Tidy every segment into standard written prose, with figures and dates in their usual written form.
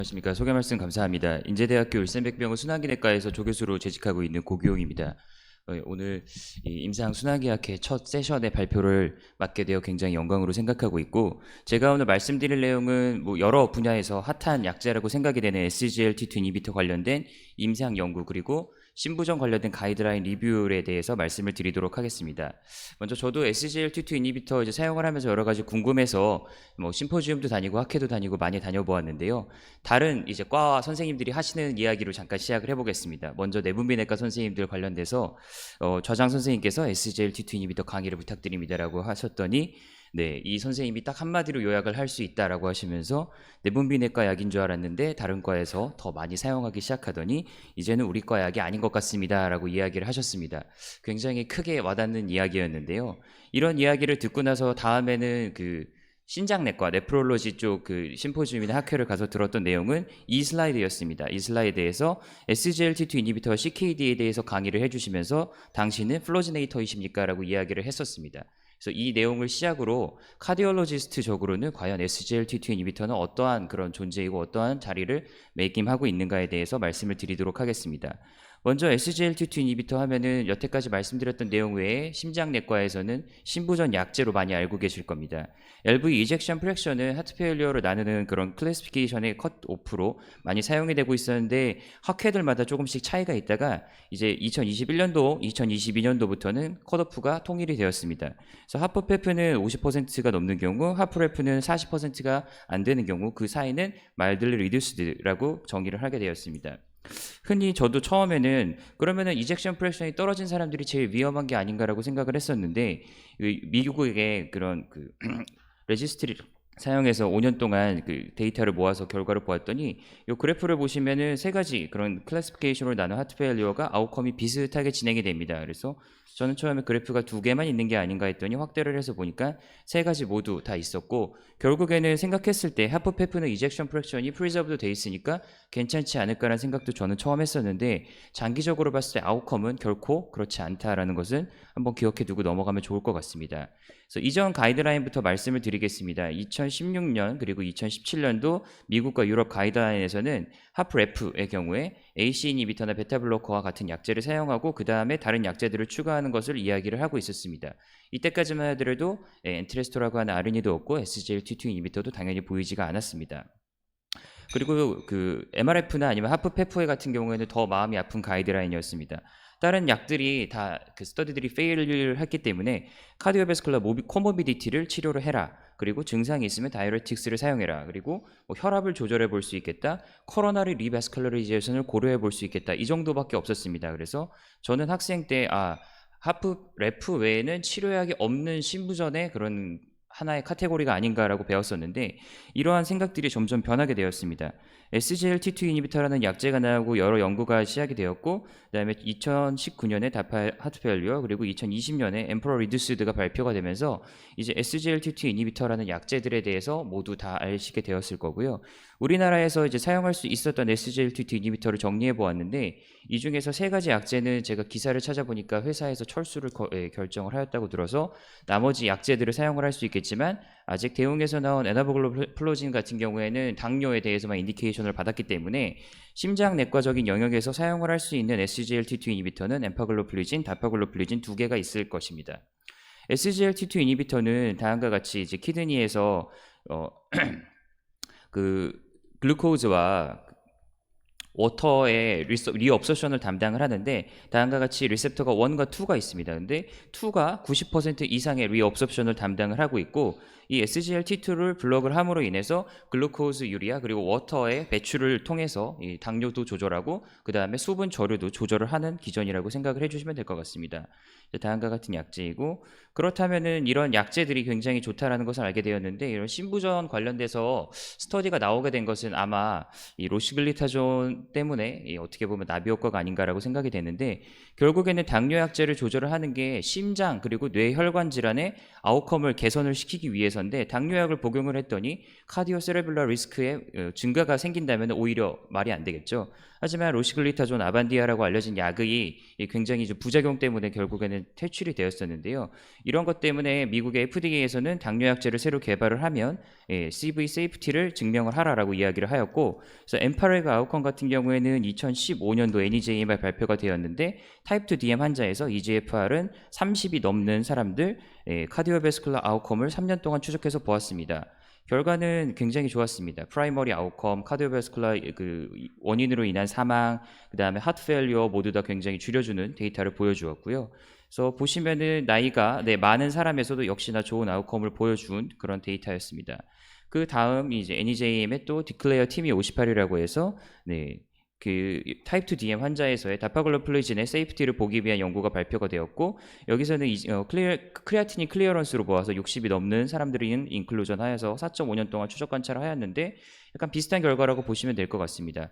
안녕하십니까. 소개 말씀 감사합니다. 인제대학교 울산백병원 순환기내과에서 조교수로 재직하고 있는 고규용입니다. 오늘 이 임상 순환계약회 첫 세션의 발표를 맡게 되어 굉장히 영광으로 생각하고 있고, 제가 오늘 말씀드릴 내용은 여러 분야에서 핫한 약제라고 생각이 되는 SGLT2 이니비터 관련된 임상 연구, 그리고 신부전 관련된 가이드라인 리뷰에 대해서 말씀을 드리도록 하겠습니다. 먼저 저도 SGLT2 이니비터 사용을 하면서 여러 가지 궁금해서 심포지움도 다니고 학회도 다니고 많이 다녀보았는데요. 다른 과 선생님들이 하시는 이야기로 잠깐 시작을 해보겠습니다. 먼저 내분비내과 선생님들 관련돼서 좌장 선생님께서 SGLT2 이니비터 강의를 부탁드립니다라고 하셨더니, 네, 이 선생님이 딱 한마디로 요약을 할 수 있다라고 하시면서 내분비내과 약인 줄 알았는데 다른 과에서 더 많이 사용하기 시작하더니 이제는 우리 과 약이 아닌 것 같습니다라고 이야기를 하셨습니다. 굉장히 크게 와닿는 이야기였는데요. 이런 이야기를 듣고 나서 다음에는 신장내과, 네프롤로지 쪽 심포지움이나 학회를 가서 들었던 내용은 이 슬라이드였습니다. 이 슬라이드에서 SGLT2 이니비터와 CKD에 대해서 강의를 해주시면서 당신은 플로지네이터이십니까? 라고 이야기를 했었습니다. 그래서 이 내용을 시작으로 카디올로지스트적으로는 과연 SGLT2 이니비터는 어떠한 그런 존재이고 어떠한 자리를 매김하고 있는가에 대해서 말씀을 드리도록 하겠습니다. 먼저 SGLT2 이니비터 하면은 여태까지 말씀드렸던 내용 외에 심장내과에서는 신부전 약제로 많이 알고 계실 겁니다. LV 이젝션 프랙션은 하트 페일리어로 나누는 그런 클래시피케이션의 컷오프로 많이 사용이 되고 있었는데 학회들마다 조금씩 차이가 있다가 이제 2021년도, 2022년도부터는 컷오프가 통일이 되었습니다. 그래서 하프페프는 50%가 넘는 경우, 하프레프는 40%가 안 되는 경우, 그 사이는 마일들리 리듀스드라고 정의를 하게 되었습니다. 흔히 저도 처음에는 그러면은 이젝션 프랙션이 떨어진 사람들이 제일 위험한 게 아닌가라고 생각을 했었는데, 미국의 그런 레지스트리 사용해서 5년 동안 데이터를 모아서 결과를 보았더니 이 그래프를 보시면은 세 가지 그런 클래시피케이션으로 나눈 하트 페일리어가 아웃컴이 비슷하게 진행이 됩니다. 그래서 저는 처음에 그래프가 두 개만 있는 게 아닌가 했더니 확대를 해서 보니까 세 가지 모두 다 있었고, 결국에는 생각했을 때 하프페프는 이젝션 프랙션이 프리저브도 돼 있으니까 괜찮지 않을까라는 생각도 저는 처음 했었는데, 장기적으로 봤을 때 아웃컴은 결코 그렇지 않다라는 것은 한번 기억해 두고 넘어가면 좋을 것 같습니다. 그래서 이전 가이드라인부터 말씀을 드리겠습니다. 2016년 그리고 2017년도 미국과 유럽 가이드라인에서는 하프레프의 경우에 AC 이니비터나 베타블로커와 같은 약제를 사용하고 그 다음에 다른 약제들을 추가하는 것을 이야기를 하고 있었습니다. 이때까지만 하더라도 엔트레스토라고 하는 RNA도 없고 SGLT2 이니비터도 당연히 보이지가 않았습니다. 그리고 MRF나 아니면 하프페프에 같은 경우에는 더 마음이 아픈 가이드라인이었습니다. 다른 약들이 다 스터디들이 페일을 했기 때문에 카디오베스쿨러 코모비디티를 치료를 해라. 그리고 증상이 있으면 다이어레틱스를 사용해라. 그리고 혈압을 조절해 볼 수 있겠다. 코로나리 리바스큘러리제이션을 고려해 볼 수 있겠다. 이 정도밖에 없었습니다. 그래서 저는 학생 때 하프레프 외에는 치료약이 없는 신부전의 그런 하나의 카테고리가 아닌가라고 배웠었는데, 이러한 생각들이 점점 변하게 되었습니다. SGLT2 이니비터라는 약제가 나오고 여러 연구가 시작이 되었고, 그 다음에 2019년에 다파 하트페일리어, 그리고 2020년에 엠퍼러 리듀스드가 발표가 되면서 이제 SGLT2 이니비터라는 약제들에 대해서 모두 다 아시게 되었을 거고요. 우리나라에서 이제 사용할 수 있었던 SGLT2 이니비터를 정리해 보았는데, 이 중에서 세 가지 약제는 제가 기사를 찾아보니까 회사에서 철수를 결정을 하였다고 들어서 나머지 약제들을 사용을 할 수 있겠지만, 아직 대웅에서 나온 에나보글로플로진 같은 경우에는 당뇨에 대해서만 인디케이션을 받았기 때문에 심장내과적인 영역에서 사용을 할 수 있는 SGLT2 이니비터는 엠파글로플리진, 다파글로플리진 두 개가 있을 것입니다. SGLT2 이니비터는 다음과 같이 이제 키드니에서 글루코즈와 워터의 리업소션을 담당을 하는데, 다음과 같이 리셉터가 1과 2가 있습니다. 근데 2가 90% 이상의 리업소션을 담당을 하고 있고, 이 SGLT2를 블록을 함으로 인해서 글루코즈 유리아 그리고 워터의 배출을 통해서 이 당뇨도 조절하고 그 다음에 수분 저류도 조절을 하는 기전이라고 생각을 해주시면 될 것 같습니다. 다음과 같은 약제이고, 그렇다면은 이런 약제들이 굉장히 좋다라는 것을 알게 되었는데, 이런 신부전 관련돼서 스터디가 나오게 된 것은 아마 이 로시글리타존 그런 때문에 어떻게 보면 나비 효과가 아닌가라고 생각이 되는데 결국에는 당뇨약제를 조절을 하는 게 심장 그리고 뇌혈관 질환의 아웃컴을 개선을 시키기 위해서인데 당뇨약을 복용을 했더니 카디오 세레블라 리스크의 증가가 생긴다면 오히려 말이 안 되겠죠. 하지만 로시글리타존 아반디아라고 알려진 약이 굉장히 부작용 때문에 결국에는 퇴출이 되었었는데요. 이런 것 때문에 미국의 FDA에서는 당뇨약제를 새로 개발을 하면 CV 세이프티를 증명을 하라라고 이야기를 하였고, 그래서 엠파레그 아웃컴 같은 경우에는 2015년도 NEJMI 발표가 되었는데 타입 2 DM 환자에서 EGFR은 30이 넘는 사람들 카디오베스쿨라 아웃컴을 3년 동안 추적해서 보았습니다. 결과는 굉장히 좋았습니다. 프라이머리 아웃컴, 카디오베스쿨라 원인으로 인한 사망, 그 다음에 하트 페일리어 모두 다 굉장히 줄여주는 데이터를 보여주었고요. 그래서 보시면은 나이가 많은 사람에서도 역시나 좋은 아웃컴을 보여준 그런 데이터였습니다. 그 다음 이제 NEJM의 또 디클레어 팀이 58이라고 해서 그 타입 2 DM 환자에서의 다파글로플레진의 세이프티를 보기 위한 연구가 발표가 되었고 여기서는 크레아티닌 클리어런스로 보아서 60이 넘는 사람들이 인클루전 하여서 4.5년 동안 추적 관찰을 하였는데 약간 비슷한 결과라고 보시면 될 것 같습니다.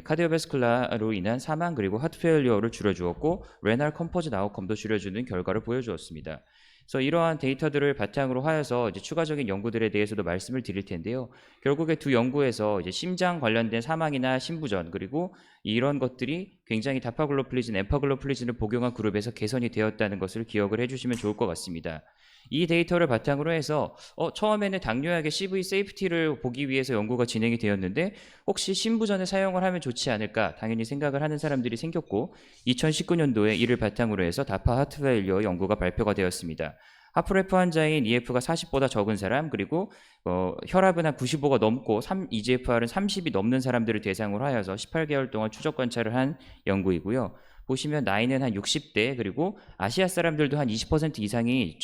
카디오베스쿨라로 인한 사망 그리고 하트 페일리어를 줄여주었고 레날 컴포짓 아웃컴도 줄여주는 결과를 보여주었습니다. 그래서 이러한 데이터들을 바탕으로 하여서 이제 추가적인 연구들에 대해서도 말씀을 드릴 텐데요. 결국에 두 연구에서 이제 심장 관련된 사망이나 심부전 그리고 이런 것들이 굉장히 다파글로플리진, 엠파글로플리진을 복용한 그룹에서 개선이 되었다는 것을 기억을 해주시면 좋을 것 같습니다. 이 데이터를 바탕으로 해서 처음에는 당뇨약의 CV 세이프티를 보기 위해서 연구가 진행이 되었는데 혹시 심부전에 사용을 하면 좋지 않을까 당연히 생각을 하는 사람들이 생겼고 2019년도에 이를 바탕으로 해서 다파 하트 페일리어 연구가 발표가 되었습니다. 하프레프 환자인 EF가 40보다 적은 사람 그리고 혈압은 한 95가 넘고 EGFR은 30이 넘는 사람들을 대상으로 하여서 18개월 동안 추적 관찰을 한 연구이고요. 보시면 나이는 한 60대 그리고 아시아 사람들도 한 20% 이상이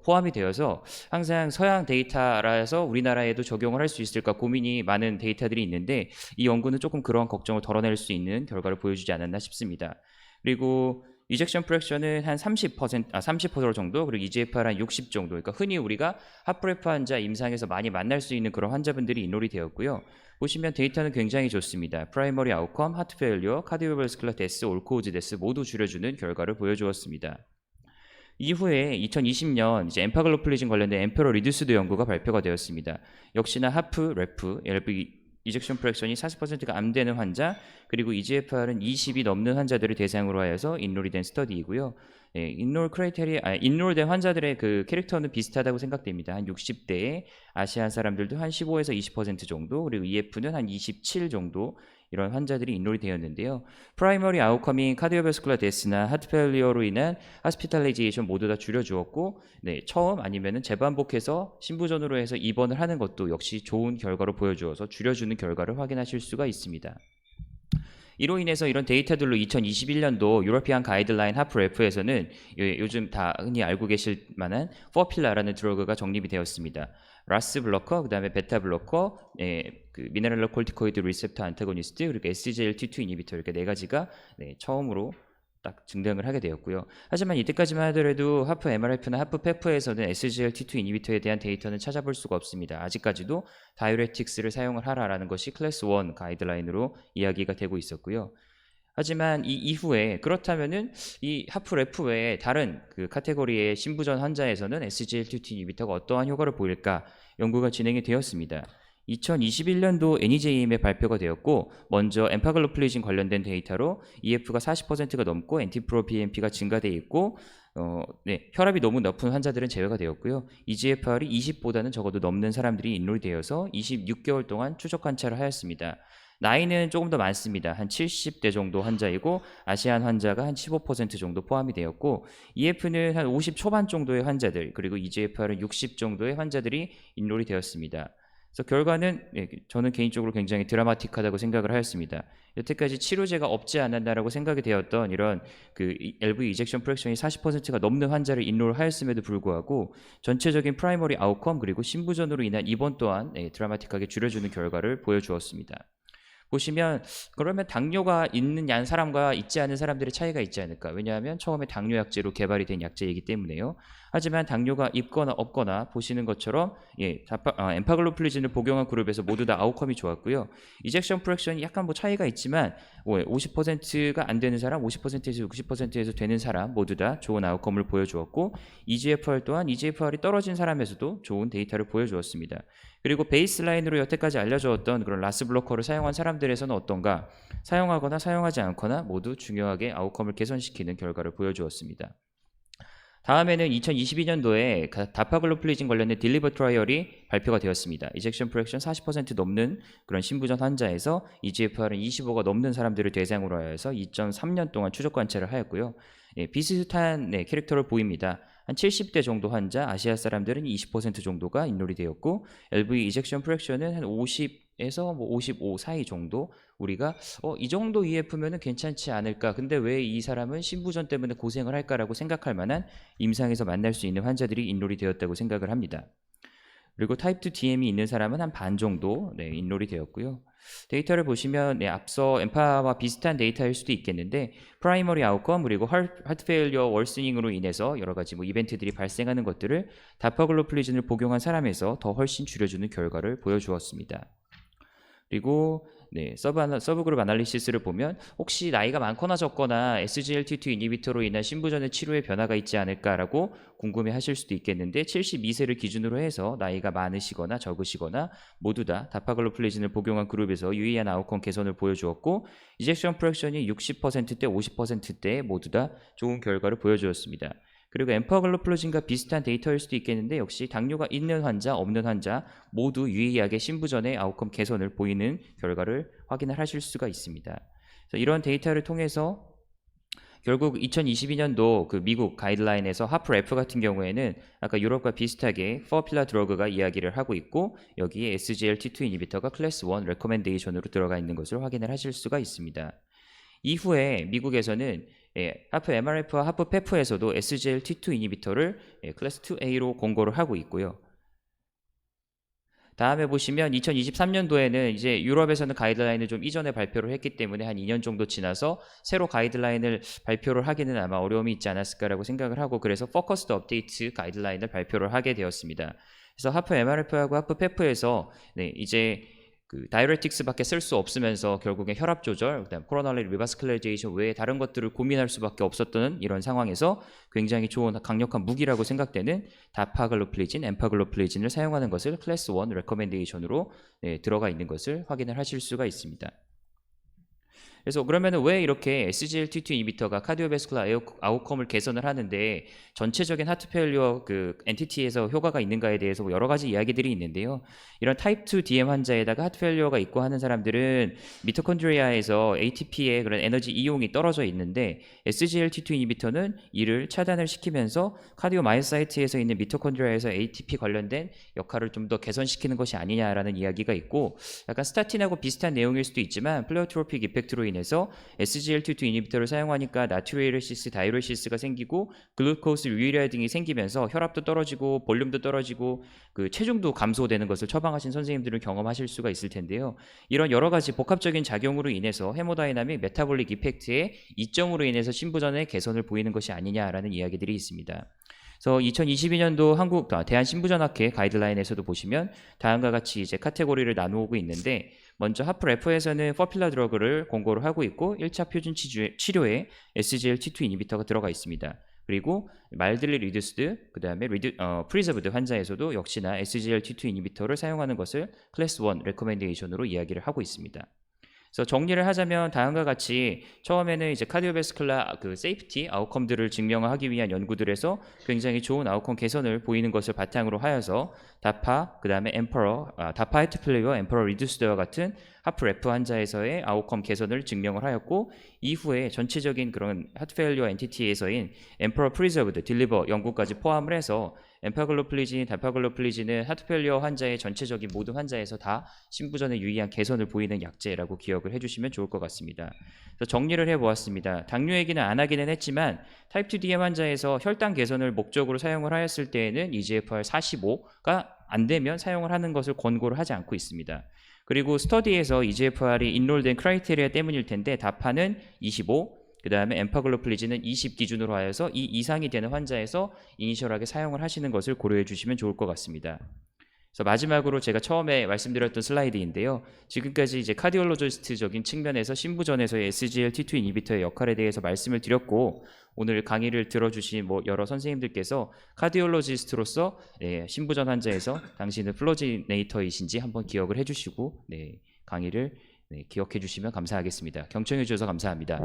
포함이 되어서 항상 서양 데이터라서 우리나라에도 적용을 할 수 있을까 고민이 많은 데이터들이 있는데 이 연구는 조금 그러한 걱정을 덜어낼 수 있는 결과를 보여주지 않았나 싶습니다. 그리고 이젝션 프랙션은 한 30% 정도 그리고 EGFR 한 60 정도 그러니까 흔히 우리가 하프레프 환자 임상에서 많이 만날 수 있는 그런 환자분들이 인롤이 되었고요. 보시면 데이터는 굉장히 좋습니다. 프라이머리 아웃컴, 하트 페일리어, 카디오베스쿨라 데스, 올코우즈 데스 모두 줄여주는 결과를 보여주었습니다. 이후에 2020년 이제 엠파글로플리진 관련된 엠페로 리듀스드 연구가 발표가 되었습니다. 역시나 하프, 레프, LV 이젝션 프랙션이 40%가 안 되는 환자 그리고 EGFR은 20이 넘는 환자들을 대상으로 하여서 인롤이 된 스터디이고요. 인롤된 환자들의 그 캐릭터는 비슷하다고 생각됩니다. 한 60대에 아시안 사람들도 한 15에서 20% 정도 그리고 EF는 한 27 정도 이런 환자들이 인롤이 되었는데요. 프라이머리 아웃컴인 카디오베스쿨라 데스나 하트 페일리어로 인한 하스피탈리제이션 모두 다 줄여주었고 처음 아니면은 재반복해서 신부전으로 해서 입원을 하는 것도 역시 좋은 결과로 보여주어서 줄여주는 결과를 확인하실 수가 있습니다. 이로 인해서 이런 데이터들로 2021년도 유러피안 가이드라인 하프레프에서는 요즘 다 흔히 알고 계실 만한 포필라라는 드러그가 정립이 되었습니다. 라스 블로커, 그 다음에 베타 블로커, 그 미네랄러 콜티코이드 리셉터 안타고니스트, 그리고 SGLT2 이니비터 이렇게 네 가지가 처음으로 딱 증명을 하게 되었고요. 하지만 이때까지만 하더라도 하프 MRF나 하프 페프에서는 SGLT2 이니비터에 대한 데이터는 찾아볼 수가 없습니다. 아직까지도 다이우레틱스를 사용을 하라라는 것이 클래스 1 가이드라인으로 이야기가 되고 있었고요. 하지만 이 이후에 그렇다면은 이 하프레프 외에 다른 그 카테고리의 신부전 환자에서는 SGLT2 이니비터가 어떠한 효과를 보일까 연구가 진행이 되었습니다. 2021년도 NEJM에 발표가 되었고 먼저 엠파글로플리진 관련된 데이터로 EF가 40%가 넘고 NT-proBNP가 증가되어 있고 혈압이 너무 높은 환자들은 제외가 되었고요. EGFR이 20보다는 적어도 넘는 사람들이 인롤이 되어서 26개월 동안 추적 관찰을 하였습니다. 나이는 조금 더 많습니다. 한 70대 정도 환자이고 아시안 환자가 한 15% 정도 포함이 되었고 EF는 한 50 초반 정도의 환자들 그리고 EGFR은 60 정도의 환자들이 인롤이 되었습니다. 그래서 결과는 저는 개인적으로 굉장히 드라마틱하다고 생각을 하였습니다. 여태까지 치료제가 없지 않았나라고 생각이 되었던 이런 그 LV 이젝션 프랙션이 40%가 넘는 환자를 인롤하였음에도 불구하고 전체적인 프라이머리 아웃컴 그리고 신부전으로 인한 입원 또한 드라마틱하게 줄여주는 결과를 보여주었습니다. 보시면 그러면 당뇨가 있는 사람과 있지 않은 사람들의 차이가 있지 않을까? 왜냐하면 처음에 당뇨약제로 개발이 된 약제이기 때문에요. 하지만 당뇨가 있거나 없거나 보시는 것처럼 엠파글로플리진을 복용한 그룹에서 모두 다 아웃컴이 좋았고요. 이젝션 프랙션이 약간 뭐 차이가 있지만 50%가 안 되는 사람, 50%에서 60%에서 되는 사람 모두 다 좋은 아웃컴을 보여주었고, EGFR 또한 EGFR이 떨어진 사람에서도 좋은 데이터를 보여주었습니다. 그리고 베이스라인으로 여태까지 알려주었던 그런 라스 블로커를 사용한 사람들에서는 어떤가? 사용하거나 사용하지 않거나 모두 중요하게 아웃컴을 개선시키는 결과를 보여주었습니다. 다음에는 2022년도에 다파글로플리진 관련된 딜리버 트라이얼이 발표가 되었습니다. 이젝션 프랙션 40% 넘는 그런 신부전 환자에서 EGFR은 25가 넘는 사람들을 대상으로 하여서 2.3년 동안 추적 관찰을 하였고요. 비슷한 캐릭터를 보입니다. 한 70대 정도 환자, 아시아 사람들은 20% 정도가 인롤이 되었고, LV 이젝션 프랙션은 한 50에서 55 사이 정도, 우리가 이 정도 EF면은 괜찮지 않을까, 근데 왜 이 사람은 신부전 때문에 고생을 할까라고 생각할 만한 임상에서 만날 수 있는 환자들이 인롤이 되었다고 생각을 합니다. 그리고 타입 2 DM이 있는 사람은 한 반 정도 인롤이 되었고요. 데이터를 보시면 앞서 엠파와 비슷한 데이터일 수도 있겠는데, 프라이머리 아웃컴 그리고 하트 페일리어 월스닝으로 인해서 여러 가지 이벤트들이 발생하는 것들을 다파글로플리진을 복용한 사람에서 더 훨씬 줄여주는 결과를 보여주었습니다. 그리고 서브그룹 아날리시스를 보면 혹시 나이가 많거나 적거나 SGLT2 이니비터로 인한 신부전의 치료에 변화가 있지 않을까라고 궁금해 하실 수도 있겠는데, 72세를 기준으로 해서 나이가 많으시거나 적으시거나 모두 다 다파글로플리진을 복용한 그룹에서 유의한 아웃컴 개선을 보여주었고, 이젝션 프랙션이 60%대 50%대 모두 다 좋은 결과를 보여주었습니다. 그리고 엠파글로플로진과 비슷한 데이터일 수도 있겠는데, 역시 당뇨가 있는 환자, 없는 환자 모두 유의하게 신부전의 아웃컴 개선을 보이는 결과를 확인을 하실 수가 있습니다. 그래서 이런 데이터를 통해서 결국 2022년도 그 미국 가이드라인에서 하프F 같은 경우에는 아까 유럽과 비슷하게 포필라 드러그가 이야기를 하고 있고, 여기에 SGLT2 이니비터가 클래스 1 레코멘데이션으로 들어가 있는 것을 확인을 하실 수가 있습니다. 이후에 미국에서는 하프 MRF와 하프 페프에서도 SGLT2 이니비터를 클래스 2A로 공고를 하고 있고요. 다음에 보시면 2023년도에는 이제 유럽에서는 가이드라인을 좀 이전에 발표를 했기 때문에 한 2년 정도 지나서 새로 가이드라인을 발표를 하기는 아마 어려움이 있지 않았을까라고 생각을 하고, 그래서 포커스드 업데이트 가이드라인을 발표를 하게 되었습니다. 그래서 하프 MRF하고 하프 페프에서 이제 그 다이어레틱스밖에 쓸 수 없으면서 결국엔 혈압 조절, 그다음 코로나리 리바스클라이제이션 외에 다른 것들을 고민할 수밖에 없었던 이런 상황에서 굉장히 좋은 강력한 무기라고 생각되는 다파글로플리진, 엠파글로플리진을 사용하는 것을 클래스 1 레코멘데이션으로 들어가 있는 것을 확인을 하실 수가 있습니다. 그래서 그러면은 왜 이렇게 SGLT2 이니비터가 카디오베스쿨라 아웃컴을 개선을 하는데 전체적인 하트 페일리어 그 엔티티에서 효과가 있는가에 대해서 여러 가지 이야기들이 있는데요. 이런 타입 2 DM 환자에다가 하트 페일리어가 있고 하는 사람들은 미토콘드리아에서 ATP의 그런 에너지 이용이 떨어져 있는데, SGLT2 이니비터는 이를 차단을 시키면서 카디오마이오사이트에서 있는 미토콘드리아에서 ATP 관련된 역할을 좀 더 개선시키는 것이 아니냐라는 이야기가 있고, 약간 스타틴하고 비슷한 내용일 수도 있지만 플레오트로픽 이펙트로 인해서 SGLT2 이니비터를 사용하니까 나트리우레시스, 다이우레시스가 생기고 글루코스 유리아 등이 생기면서 혈압도 떨어지고 볼륨도 떨어지고 그 체중도 감소되는 것을 처방하신 선생님들을 경험하실 수가 있을 텐데요. 이런 여러 가지 복합적인 작용으로 인해서 헤모다이나믹 메타볼릭 이펙트의 이점으로 인해서 신부전의 개선을 보이는 것이 아니냐라는 이야기들이 있습니다. 그래서 2022년도 한국 대한신부전학회 가이드라인에서도 보시면 다음과 같이 이제 카테고리를 나누고 있는데, 먼저 하프레프에서는 포필라 드러그를 공고를 하고 있고 1차 표준 치료에 SGLT2 이니비터가 들어가 있습니다. 그리고 말들리 리듀스드, 그 다음에 프리저브드 환자에서도 역시나 SGLT2 이니비터를 사용하는 것을 클래스 1 레코멘데이션으로 이야기를 하고 있습니다. 그래서 정리를 하자면 다음과 같이 처음에는 이제 카디오베스쿨라 그 세이프티 아웃컴들을 증명하기 위한 연구들에서 굉장히 좋은 아웃컴 개선을 보이는 것을 바탕으로 하여서 다파, 그 다음에 다파 하트플레이와 엠퍼러 리듀스드와 같은 하프레프 환자에서의 아웃컴 개선을 증명을 하였고, 이후에 전체적인 그런 하트페일리어 엔티티에서인 엠퍼러 프리저브드, 딜리버 연구까지 포함을 해서 엠파글로플리진, 다파글로플리진은 하트페일리어 환자의 전체적인 모든 환자에서 다 신부전에 유의한 개선을 보이는 약제라고 기억을 해주시면 좋을 것 같습니다. 그래서 정리를 해보았습니다. 당뇨 얘기는 안 하기는 했지만 타입 2 DM 환자에서 혈당 개선을 목적으로 사용을 하였을 때에는 EGFR 45가 안 되면 사용을 하는 것을 권고를 하지 않고 있습니다. 그리고 스터디에서 EGFR이 인롤된 크라이테리아 때문일 텐데 다파는 25, 그 다음에 엠파글로플리즈는 20 기준으로 하여서 이 이상이 되는 환자에서 이니셜하게 사용을 하시는 것을 고려해 주시면 좋을 것 같습니다. 그래서 마지막으로 제가 처음에 말씀드렸던 슬라이드인데요. 지금까지 이제 카디올로지스트적인 측면에서 신부전에서의 SGLT2 이니비터의 역할에 대해서 말씀을 드렸고, 오늘 강의를 들어주신 여러 선생님들께서 카디올로지스트로서 신부전 환자에서 당신은 플로지네이터이신지 한번 기억을 해주시고 강의를 기억해 주시면 감사하겠습니다. 경청해 주셔서 감사합니다.